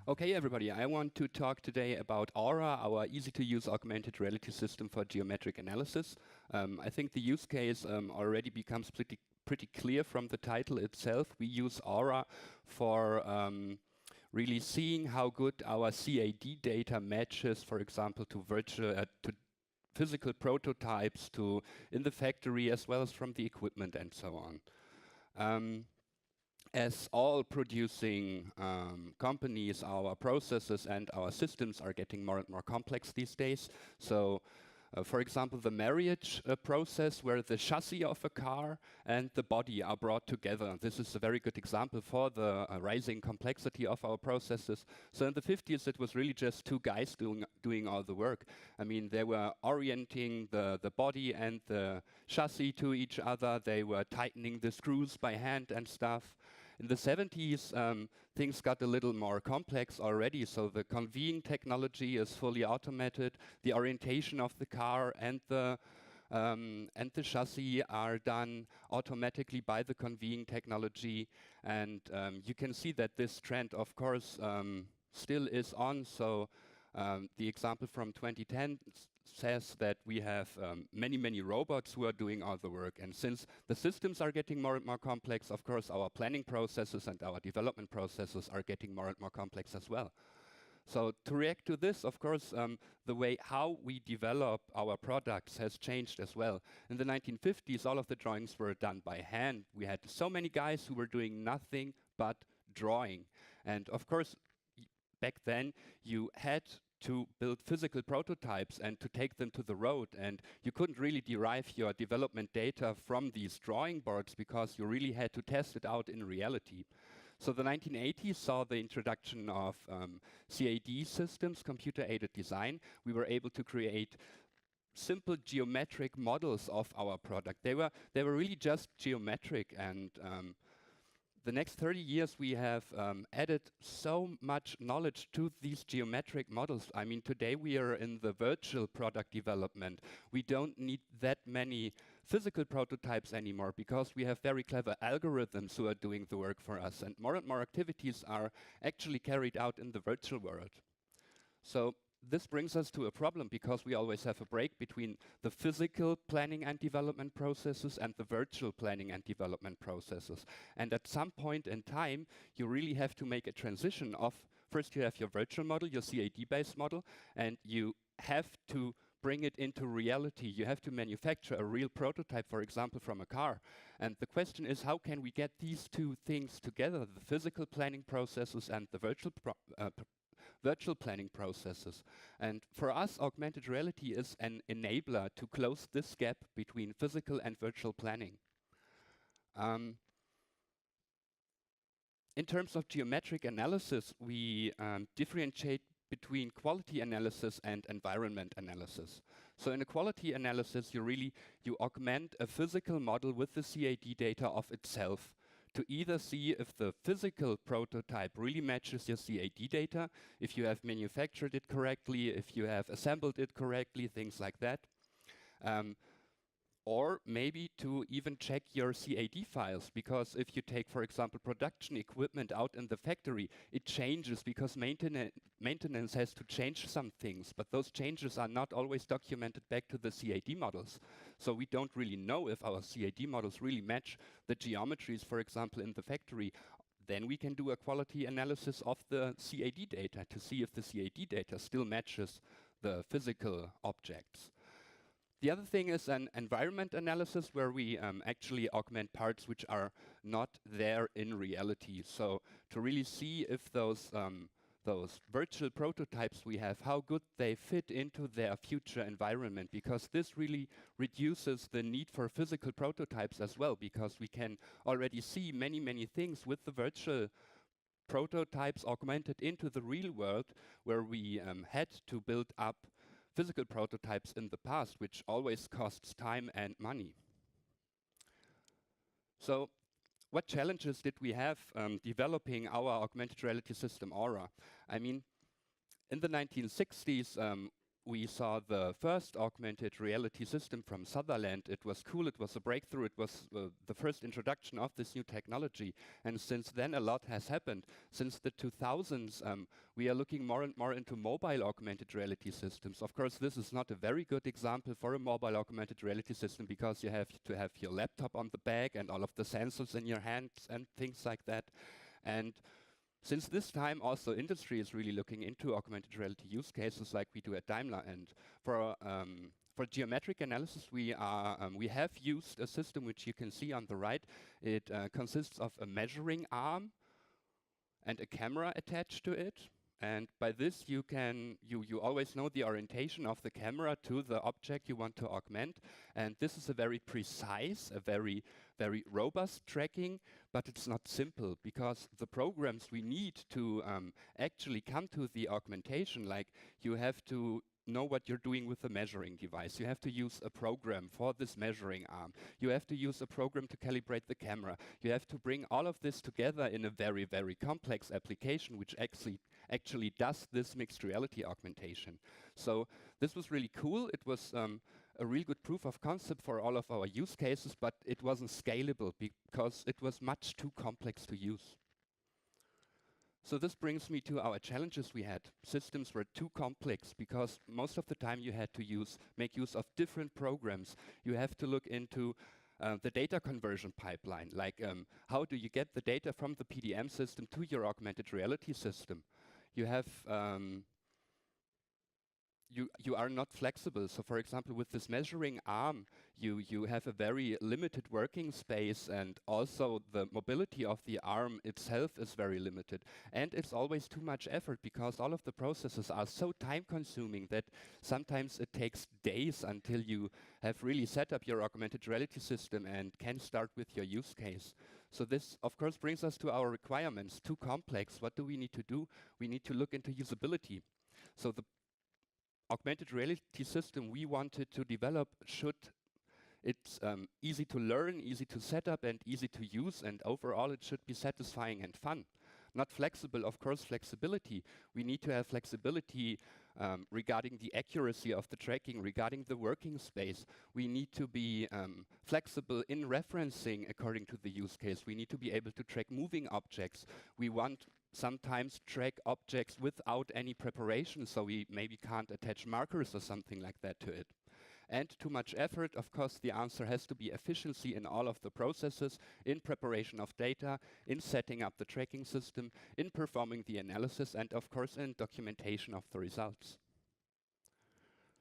Okay, everybody, I want to talk today about Aura, our easy-to-use augmented reality system for geometric analysis. I think the use case already becomes pretty clear from the title itself. We use Aura for really seeing how good our CAD data matches, for example, to to physical prototypes, to in the factory, as well as from the equipment and so on. As all producing companies, our processes and our systems are getting more and more complex these days. So, for example, the marriage process where the chassis of a car and the body are brought together. This is a very good example for the rising complexity of our processes. So in the 50s, it was really just two guys doing all the work. I mean, they were orienting the body and the chassis to each other. They were tightening the screws by hand and stuff. In the 70s, things got a little more complex already, so the conveying technology is fully automated. The orientation of the car and the chassis are done automatically by the conveying technology. And you can see that this trend, of course, still is on. So the example from 2010 says that we have many robots who are doing all the work. And since the systems are getting more and more complex, of course, our planning processes and our development processes are getting more and more complex as well. So to react to this, of course, the way how we develop our products has changed as well. In the 1950s, all of the drawings were done by hand. We had so many guys who were doing nothing but drawing. And of course, back then, you had to build physical prototypes and to take them to the road. And you couldn't really derive your development data from these drawing boards because you really had to test it out in reality. So the 1980s saw the introduction of CAD systems, computer-aided design. We were able to create simple geometric models of our product. They were really just geometric, and the next 30 years we have added so much knowledge to these geometric models. I mean, today we are in the virtual product development. We don't need that many physical prototypes anymore because we have very clever algorithms who are doing the work for us, and more activities are actually carried out in the virtual world. So this brings us to a problem because we always have a break between the physical planning and development processes and the virtual planning and development processes. And at some point in time, you really have to make a transition of, first you have your virtual model, your CAD-based model, and you have to bring it into reality. You have to manufacture a real prototype, for example, from a car. And the question is, how can we get these two things together, the physical planning processes and the virtual planning processes? And for us, augmented reality is an enabler to close this gap between physical and virtual planning. In terms of geometric analysis, we differentiate between quality analysis and environment analysis. So in a quality analysis, you augment a physical model with the CAD data of itself to either see if the physical prototype really matches your CAD data, if you have manufactured it correctly, if you have assembled it correctly, things like that. Or maybe to even check your CAD files, because if you take, for example, production equipment out in the factory, it changes because maintenance has to change some things, but those changes are not always documented back to the CAD models. So we don't really know if our CAD models really match the geometries, for example, in the factory. Then we can do a quality analysis of the CAD data to see if the CAD data still matches the physical objects. The other thing is an environment analysis where we actually augment parts which are not there in reality. So to really see if those virtual prototypes we have, how good they fit into their future environment, because this really reduces the need for physical prototypes as well, because we can already see many things with the virtual prototypes augmented into the real world, where we had to build up physical prototypes in the past, which always costs time and money. So what challenges did we have developing our augmented reality system Aura? I mean, in the 1960s, we saw the first augmented reality system from Sutherland. It was cool, it was a breakthrough, it was the first introduction of this new technology. And since then a lot has happened. Since the 2000s, we are looking more and more into mobile augmented reality systems. Of course, this is not a very good example for a mobile augmented reality system because you have to have your laptop on the back and all of the sensors in your hands and things like that. And since this time, also industry is really looking into augmented reality use cases like we do at Daimler. And for geometric analysis, we have used a system which you can see on the right. It consists of a measuring arm and a camera attached to it. And by this, you always know the orientation of the camera to the object you want to augment. And this is a very precise, a very robust tracking, but it's not simple because the programs we need to actually come to the augmentation, like you have to know what you're doing with the measuring device. You have to use a program for this measuring arm. You have to use a program to calibrate the camera. You have to bring all of this together in a very complex application which actually does this mixed reality augmentation. So this was really cool. It was a real good proof of concept for all of our use cases, but it wasn't scalable because it was much too complex to use. So this brings me to our challenges we had. Systems were too complex because most of the time you had to make use of different programs. You have to look into the data conversion pipeline, like how do you get the data from the PDM system to your augmented reality system? You have you are not flexible. So for example, with this measuring arm, you have a very limited working space, and also the mobility of the arm itself is very limited. And it's always too much effort because all of the processes are so time consuming that sometimes it takes days until you have really set up your augmented reality system and can start with your use case. So this, of course, brings us to our requirements. Too complex. What do we need to do? We need to look into usability. So the augmented reality system we wanted to develop it's easy to learn, easy to set up, and easy to use, and overall it should be satisfying and fun. Not flexible, of course, flexibility. We need to have flexibility regarding the accuracy of the tracking, regarding the working space. We need to be flexible in referencing according to the use case. We need to be able to track moving objects. We want sometimes track objects without any preparation, so we maybe can't attach markers or something like that to it. And too much effort, of course, the answer has to be efficiency in all of the processes, in preparation of data, in setting up the tracking system, in performing the analysis, and of course in documentation of the results.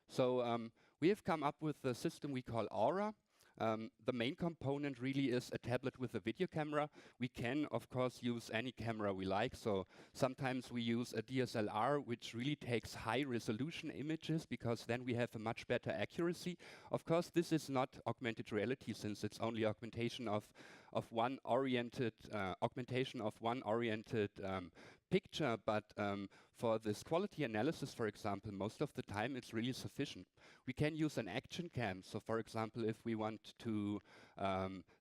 So we have come up with the system we call Aura. The main component really is a tablet with a video camera. We can, of course, use any camera we like. So sometimes we use a DSLR, which really takes high resolution images because then we have a much better accuracy. Of course, this is not augmented reality since it's only augmentation of one oriented picture, but for this quality analysis, for example, most of the time it's really sufficient. We can use an action cam. So for example, if we want to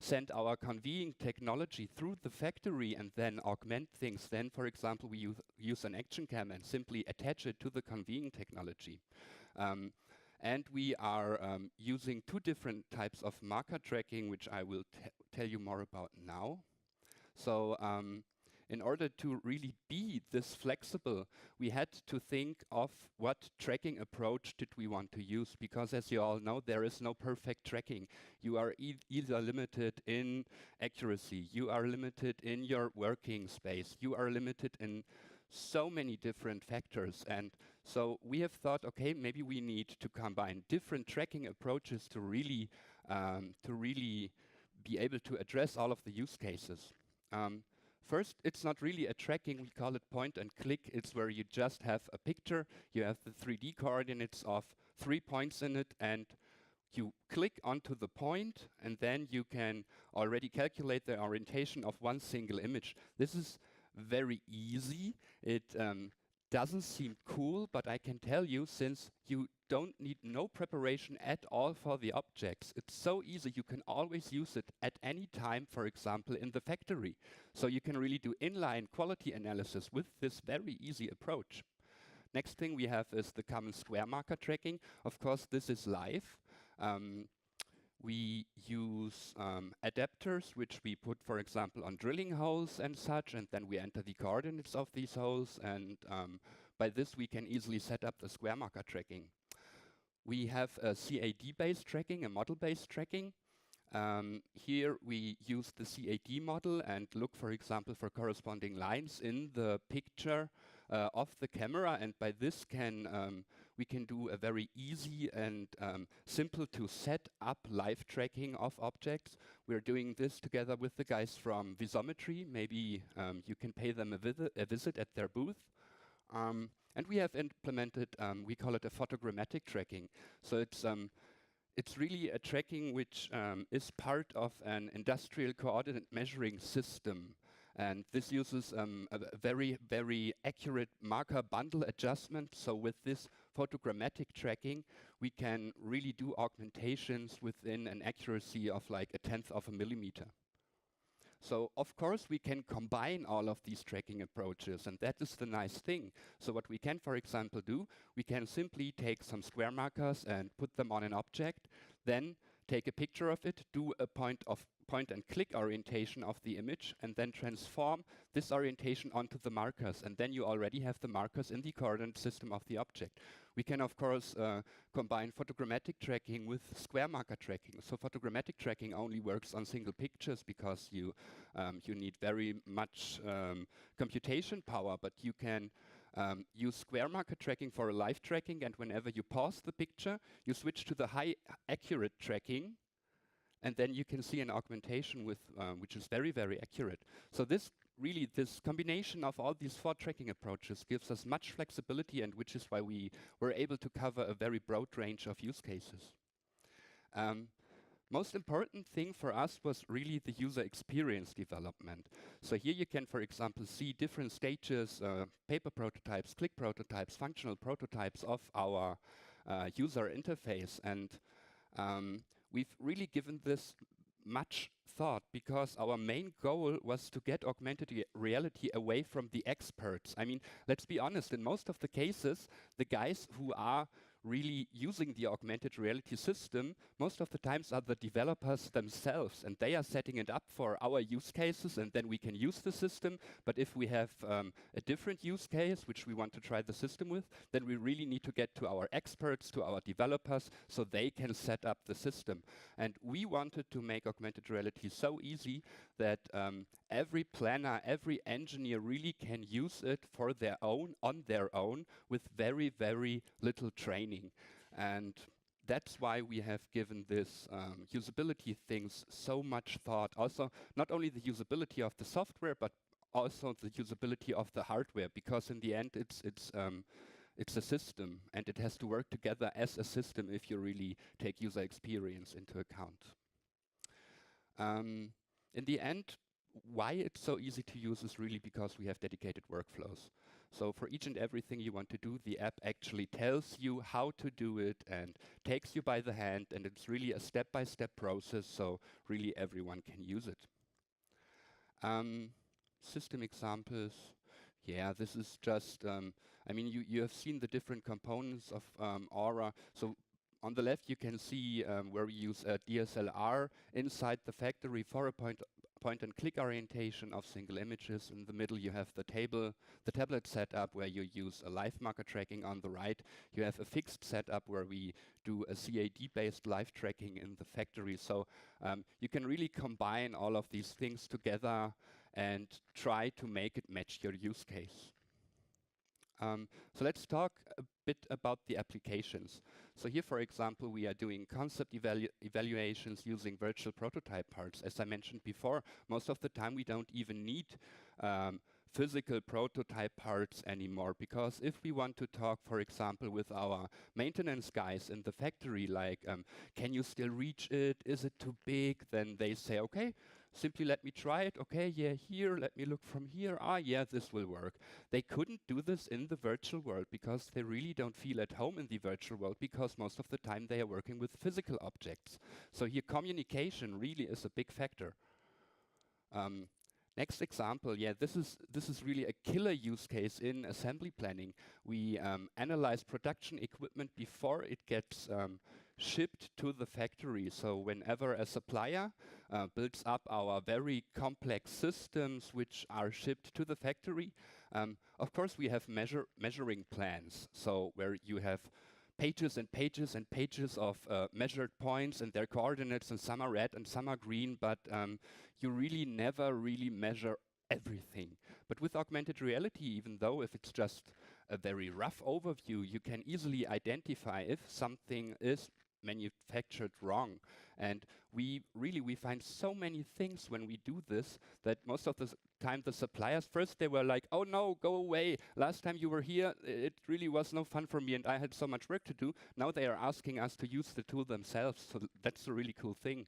send our conveying technology through the factory and then augment things, then for example, we use an action cam and simply attach it to the conveying technology. And we are using two different types of marker tracking, which I will tell you more about now. So in order to really be this flexible, we had to think of what tracking approach did we want to use, because as you all know, there is no perfect tracking. You are either limited in accuracy, you are limited in your working space, you are limited in so many different factors. And so we have thought, okay, maybe we need to combine different tracking approaches to really be able to address all of the use cases. First, it's not really a tracking, we call it point and click. It's where you just have a picture, you have the 3D coordinates of 3 points in it, and you click onto the point, and then you can already calculate the orientation of one single image. This is very easy. It doesn't seem cool, but I can tell you, since you don't need no preparation at all for the objects, it's so easy, you can always use it at any time, for example, in the factory. So you can really do inline quality analysis with this very easy approach. Next thing we have is the common square marker tracking. Of course, this is live. We use adapters, which we put, for example, on drilling holes and such, and then we enter the coordinates of these holes, and by this we can easily set up the square marker tracking. We have a CAD-based tracking, a model-based tracking. Here we use the CAD model and look, for example, for corresponding lines in the picture of the camera, and by this we can do a very easy and simple to set up live tracking of objects. We're doing this together with the guys from Visometry. Maybe you can pay them a visit at their booth. And we have implemented, we call it a photogrammetric tracking. So it's really a tracking which is part of an industrial coordinate measuring system. And this uses a very, very accurate marker bundle adjustment. So with this photogrammetric tracking, we can really do augmentations within an accuracy of like 1/10 of a millimeter. So of course we can combine all of these tracking approaches, and that is the nice thing. So what we can, for example, do, we can simply take some square markers and put them on an object, then take a picture of it, do a point and click orientation of the image, and then transform this orientation onto the markers, and then you already have the markers in the coordinate system of the object. We can, of course, combine photogrammetric tracking with square marker tracking. So photogrammetric tracking only works on single pictures because you need very much computation power, but you can use square marker tracking for a live tracking, and whenever you pause the picture, you switch to the high accurate tracking, and then you can see an augmentation with which is very, very accurate. So this combination of all these 4 tracking approaches gives us much flexibility, and which is why we were able to cover a very broad range of use cases. Most important thing for us was really the user experience development. So here you can, for example, see different stages, paper prototypes, click prototypes, functional prototypes of our user interface. And we've really given this much thought because our main goal was to get augmented reality away from the experts. I mean, let's be honest, in most of the cases, the guys who are really using the augmented reality system most of the times are the developers themselves, and they are setting it up for our use cases, and then we can use the system. But if we have a different use case which we want to try the system with, then we really need to get to our experts, to our developers, so they can set up the system. And we wanted to make augmented reality so easy that every planner, every engineer really can use it for their own, on their own, with very, very little training. And that's why we have given this usability things so much thought. Also, not only the usability of the software, but also the usability of the hardware, because in the end it's a system, and it has to work together as a system if you really take user experience into account. In the end, why it's so easy to use is really because we have dedicated workflows. So for each and everything you want to do, the app actually tells you how to do it and takes you by the hand, and it's really a step-by-step process, so really everyone can use it. System examples. Yeah, this is just, I mean, you have seen the different components of Aura. So on the left, you can see where we use a DSLR inside the factory for a point and click orientation of single images. In the middle, you have the tablet setup where you use a live marker tracking. On the right, you have a fixed setup where we do a CAD-based live tracking in the factory. So you can really combine all of these things together and try to make it match your use case. So let's talk a bit about the applications. So here, for example, we are doing concept evaluations using virtual prototype parts. As I mentioned before, most of the time we don't even need physical prototype parts anymore, because if we want to talk, for example, with our maintenance guys in the factory, like, can you still reach it? Is it too big? Then they say, okay, simply let me try it. Okay, yeah, here, let me look from here. Ah, yeah, this will work. They couldn't do this in the virtual world because they really don't feel at home in the virtual world, because most of the time they are working with physical objects. So here communication really is a big factor. Next example, yeah, this is really a killer use case in assembly planning. We analyze production equipment before it gets shipped to the factory. So whenever a supplier builds up our very complex systems which are shipped to the factory, of course we have measuring plans. So where you have pages and pages and pages of measured points and their coordinates, and some are red and some are green, but you really never really measure everything. But with augmented reality, even though if it's just a very rough overview, you can easily identify if something is manufactured wrong. And we find so many things when we do this that most of the time the suppliers, first they were like, oh no, go away. Last time you were here, it really was no fun for me and I had so much work to do. Now they are asking us to use the tool themselves. So that's a really cool thing.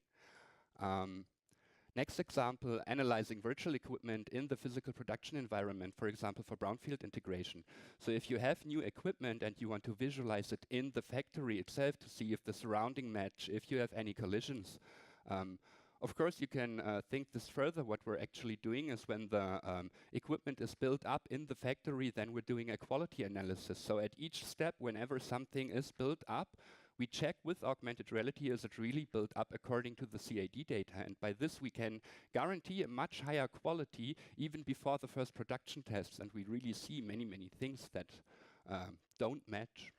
Next example, analyzing virtual equipment in the physical production environment, for example, for brownfield integration. So if you have new equipment and you want to visualize it in the factory itself to see if the surrounding match, if you have any collisions. Of course, you can think this further. What we're actually doing is when the equipment is built up in the factory, then we're doing a quality analysis. So at each step, whenever something is built up, we check with augmented reality, is it really built up according to the CAD data? And by this, we can guarantee a much higher quality even before the first production tests. And we really see many, many things that don't match.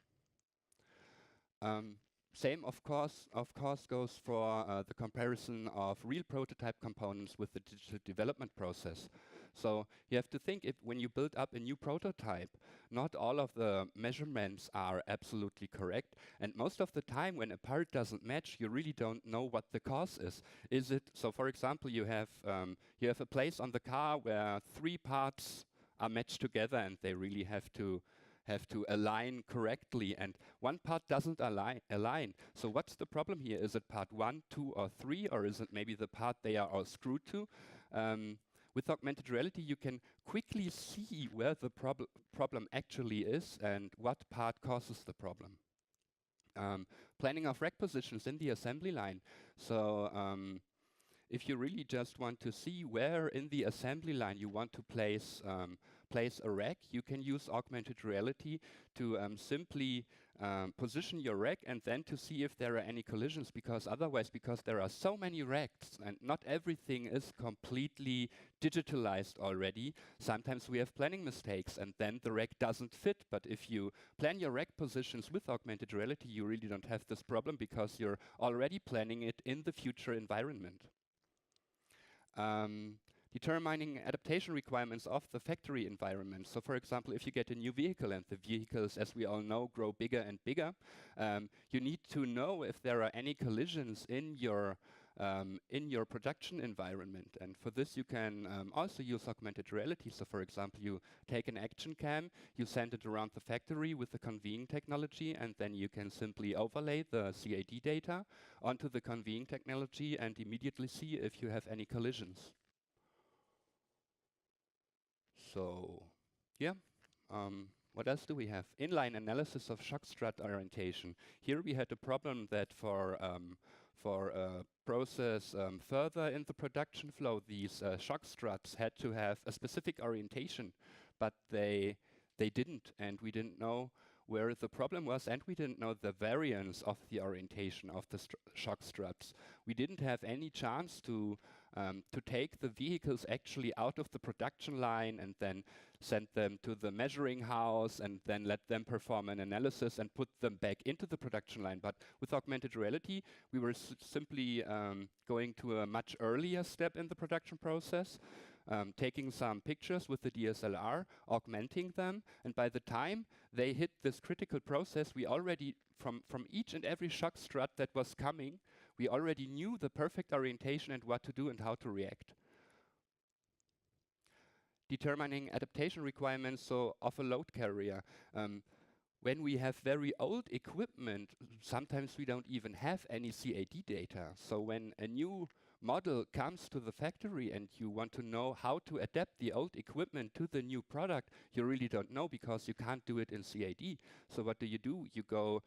Same, of course, goes for the comparison of real prototype components with the digital development process. So you have to think, if when you build up a new prototype, not all of the measurements are absolutely correct. And most of the time when a part doesn't match, you really don't know what the cause is. Is it, so for example, you have a place on the car where 3 parts are matched together and they really have to align correctly, and one part doesn't align. So what's the problem here? Is it part 1, 2, or 3, or is it maybe the part they are all screwed to? With augmented reality, you can quickly see where the problem actually is and what part causes the problem. Planning of rack positions in the assembly line. So if you really just want to see where in the assembly line you want to place a rack, you can use augmented reality to simply position your rack and then to see if there are any collisions, because otherwise, because there are so many racks and not everything is completely digitalized already, sometimes we have planning mistakes and then the rack doesn't fit. But if you plan your rack positions with augmented reality, you really don't have this problem because you're already planning it in the future environment. Determining adaptation requirements of the factory environment. So for example, if you get a new vehicle and the vehicles, as we all know, grow bigger and bigger, you need to know if there are any collisions in your production environment. And for this, you can also use augmented reality. So for example, you take an action cam, you send it around the factory with the conveying technology, and then you can simply overlay the CAD data onto the conveying technology and immediately see if you have any collisions. So, yeah. What else do we have? Inline analysis of shock strut orientation. Here we had a problem that for a process further in the production flow, these shock struts had to have a specific orientation, but they didn't, and we didn't know where the problem was, and we didn't know the variance of the orientation of the shock struts. We didn't have any chance to take the vehicles actually out of the production line and then send them to the measuring house and then let them perform an analysis and put them back into the production line. But with augmented reality, we were simply going to a much earlier step in the production process, taking some pictures with the DSLR, augmenting them, and by the time they hit this critical process, we already, from each and every shock strut that was coming, we already knew the perfect orientation and what to do and how to react. Determining adaptation requirements of a load carrier. When we have very old equipment, sometimes we don't even have any CAD data. So when a new model comes to the factory and you want to know how to adapt the old equipment to the new product, you really don't know because you can't do it in CAD. So what do? You go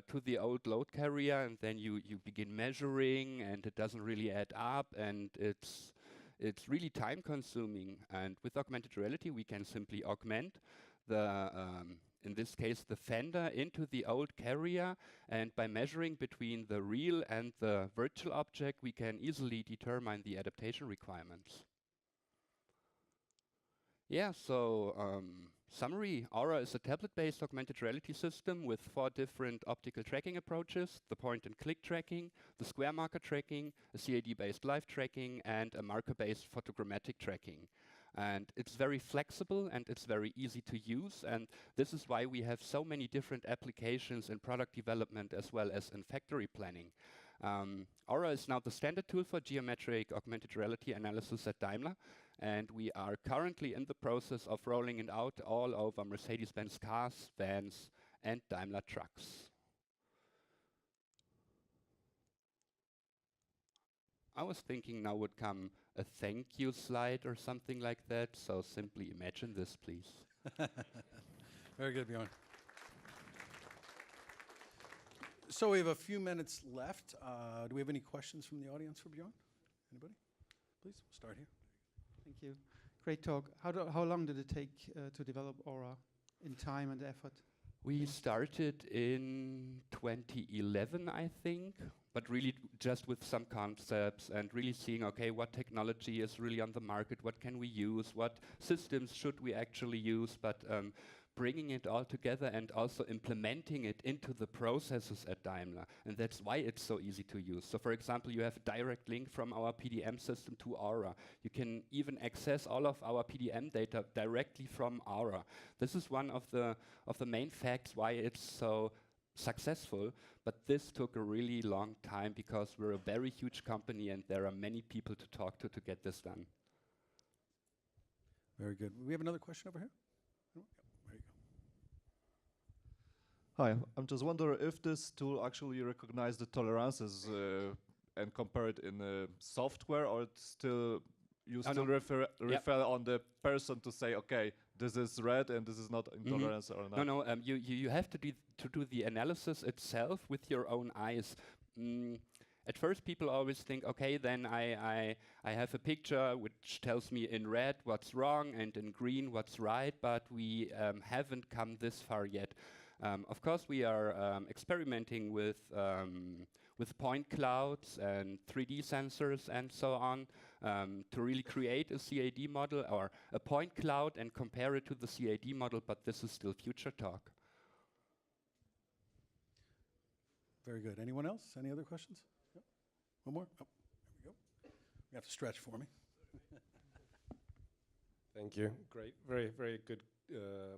to the old load carrier and then you begin measuring and it doesn't really add up and it's really time consuming, and with augmented reality we can simply augment the in this case the fender into the old carrier, and by measuring between the real and the virtual object we can easily determine the adaptation requirements. Yeah, so summary, Aura is a tablet-based augmented reality system with 4 different optical tracking approaches: the point-and-click tracking, the square marker tracking, a CAD-based live tracking, and a marker-based photogrammetric tracking. And it's very flexible and it's very easy to use, and this is why we have so many different applications in product development as well as in factory planning. Aura is now the standard tool for geometric augmented reality analysis at Daimler, and we are currently in the process of rolling it out all over Mercedes-Benz Cars, vans, and Daimler trucks. I was thinking now would come a thank you slide or something like that, so simply imagine this, please. Very good, Björn. So we have a few minutes left. Do we have any questions from the audience for Björn? Anybody? Please, we'll start here. Thank you. Great talk. How long did it take to develop Aura in time and effort? We started in 2011, I think, but really just with some concepts and really seeing, okay, what technology is really on the market, what can we use, what systems should we actually use, but bringing it all together and also implementing it into the processes at Daimler. And that's why it's so easy to use. So for example, you have a direct link from our PDM system to Aura. You can even access all of our PDM data directly from Aura. This is one of the main facts why it's so successful, but this took a really long time because we're a very huge company and there are many people to talk to get this done. Very good. We have another question over here. Hi, I'm just wondering if this tool actually recognizes the tolerances and compare it in software, or it's still you still refer on the person to say, okay, this is red and this is not intolerance or not? No, you have to do the analysis itself with your own eyes. At first, people always think, okay, then I have a picture which tells me in red what's wrong and in green what's right, but we haven't come this far yet. Of course, we are experimenting with point clouds and 3D sensors and so on to really create a CAD model or a point cloud and compare it to the CAD model, but this is still future talk. Very good. Anyone else? Any other questions? Yep. One more? Oh, there we go. You have to stretch for me. Thank you. Great. Very, very good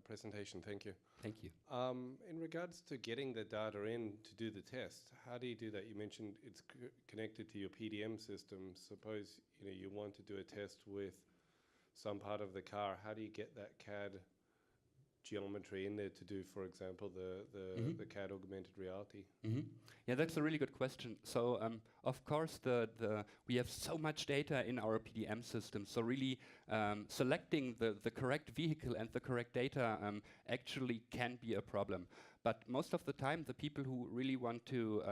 presentation. Thank you. Thank you. In regards to getting the data in to do the test, how do you do that? You mentioned it's connected to your PDM system. Suppose you want to do a test with some part of the car. How do you get that CAD geometry in there to do, for example, the CAD augmented reality? Yeah, that's a really good question. So, of course, we have so much data in our PDM system. So really selecting the correct vehicle and the correct data actually can be a problem. But most of the time, the people who really want to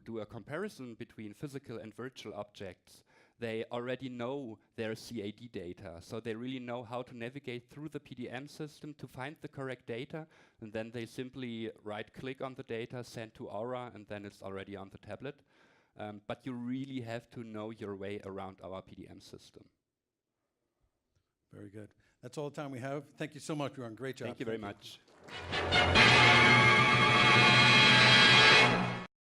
do a comparison between physical and virtual objects, they already know their CAD data. So they really know how to navigate through the PDM system to find the correct data, and then they simply right-click on the data, send to Aura, and then it's already on the tablet. But you really have to know your way around our PDM system. Very good. That's all the time we have. Thank you so much, Björn. Great job. Thank you very much.